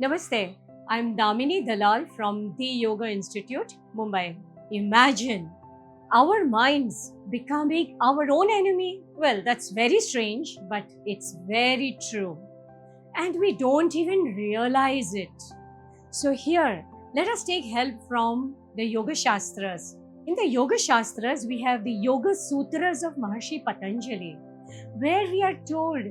Namaste, I'm Damini Dalal from the Yoga Institute, Mumbai. Imagine our minds becoming our own enemy. Well, that's very strange, but it's very true. And we don't even realize it. So, here, let us take help from the Yoga Shastras. In the Yoga Shastras, we have the Yoga Sutras of Maharshi Patanjali, where we are told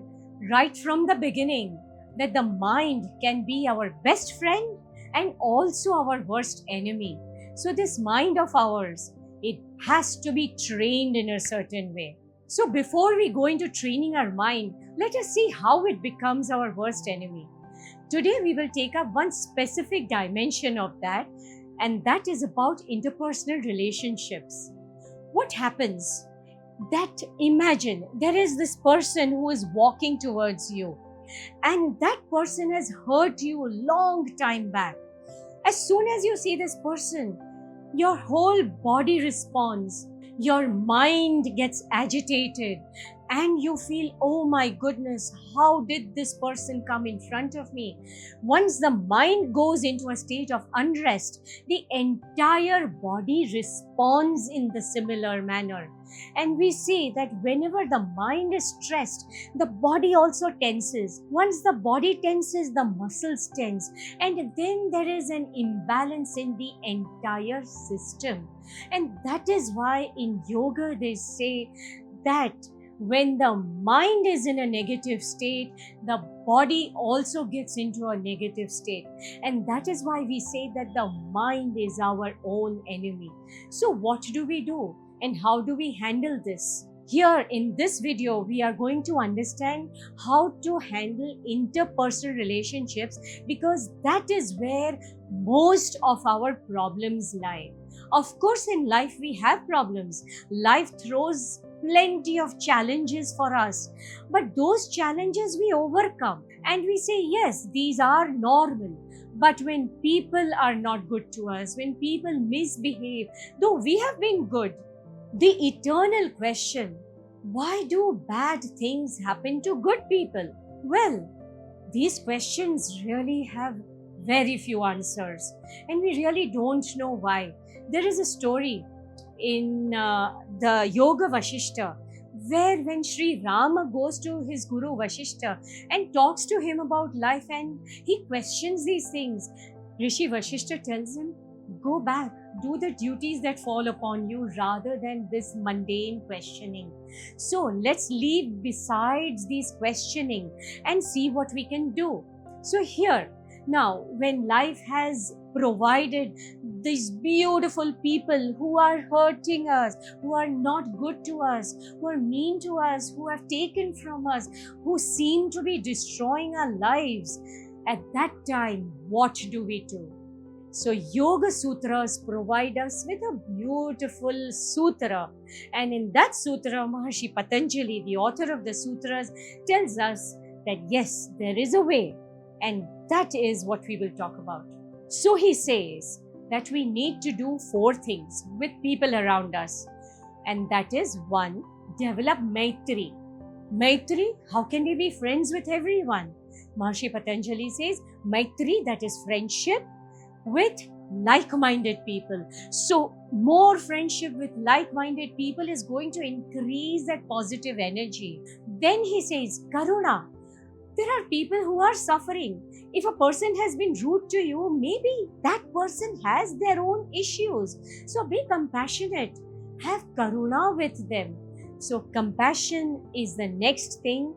right from the beginning that the mind can be our best friend and also our worst enemy. So, this mind of ours, it has to be trained in a certain way. So, before we go into training our mind, let us see how it becomes our worst enemy. Today, we will take up one specific dimension of that, and that is about interpersonal relationships. What happens? That imagine there is this person who is walking towards you, and that person has hurt you a long time back. As soon as you see this person, your whole body responds, your mind gets agitated, and you feel, oh my goodness, how did this person come in front of me? Once the mind goes into a state of unrest, the entire body responds in the similar manner. And we see that whenever the mind is stressed, the body also tenses. Once the body tenses, the muscles tense, and then there is an imbalance in the entire system. And that is why in yoga they say that when the mind is in a negative state, the body also gets into a negative state. And that is why we say that the mind is our own enemy. So, what do we do? And how do we handle this? Here in this video, we are going to understand how to handle interpersonal relationships, because that is where most of our problems lie. Of course, in life we have problems. Life throws plenty of challenges for us, but those challenges we overcome and we say, yes, these are normal. But when people are not good to us, when people misbehave, though we have been good, the eternal question, why do bad things happen to good people? Well, these questions really have very few answers, and we really don't know why. There is a story in the Yoga Vashishta, where when Sri Rama goes to his Guru Vashishta and talks to him about life and he questions these things, Rishi Vashishta tells him, go back, do the duties that fall upon you rather than this mundane questioning. So let's leave besides these questioning and see what we can do. So here, now, when life has provided these beautiful people who are hurting us, who are not good to us, who are mean to us, who have taken from us, who seem to be destroying our lives, at that time, what do we do? So, Yoga Sutras provide us with a beautiful sutra. And in that sutra, Maharshi Patanjali, the author of the sutras, tells us that yes, there is a way. And that is what we will talk about. So, he says that we need to do 4 things with people around us. And that is 1, develop Maitri. Maitri, how can we be friends with everyone? Maharshi Patanjali says, Maitri, that is friendship with like-minded people. So more friendship with like-minded people is going to increase that positive energy. Then he says, Karuna. There are people who are suffering. If a person has been rude to you, maybe that person has their own issues. So be compassionate. Have karuna with them. So compassion is the next thing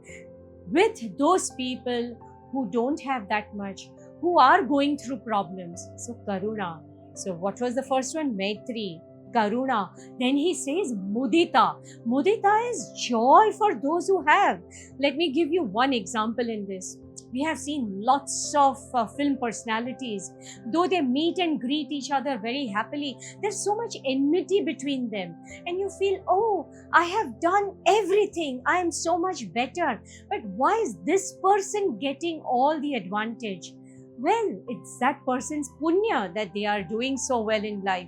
with those people who don't have that much, who are going through problems. So karuna. So what was the first one? Maitri. Karuna. Then he says mudita. Mudita is joy for those who have. Let me give you one example in this. We have seen lots of film personalities. Though they meet and greet each other very happily, there's so much enmity between them. And you feel, oh, I have done everything. I am so much better. But why is this person getting all the advantage? Well, it's that person's punya that they are doing so well in life.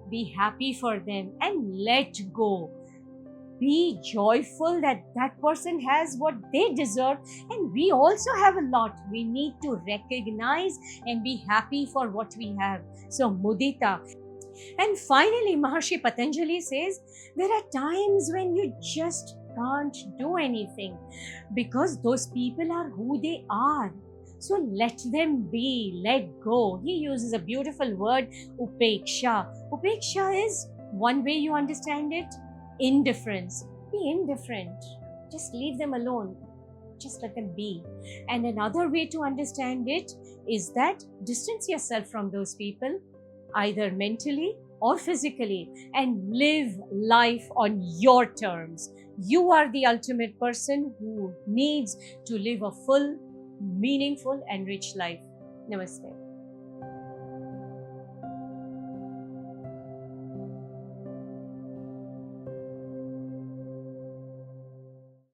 Be happy for them and let go. be joyful that that person has what they deserve, and we also have a lot. We need to recognize and be happy for what we have. So, mudita. And finally, Maharshi Patanjali says there are times when you just can't do anything because those people are who they are. So let them be, let go. He uses a beautiful word, upeksha. Upeksha is one way you understand it, indifference. Be indifferent. Just leave them alone. Just let them be. And another way to understand it is that distance yourself from those people, either mentally or physically, and live life on your terms. You are the ultimate person who needs to live a full, meaningful, and rich life. Namaste.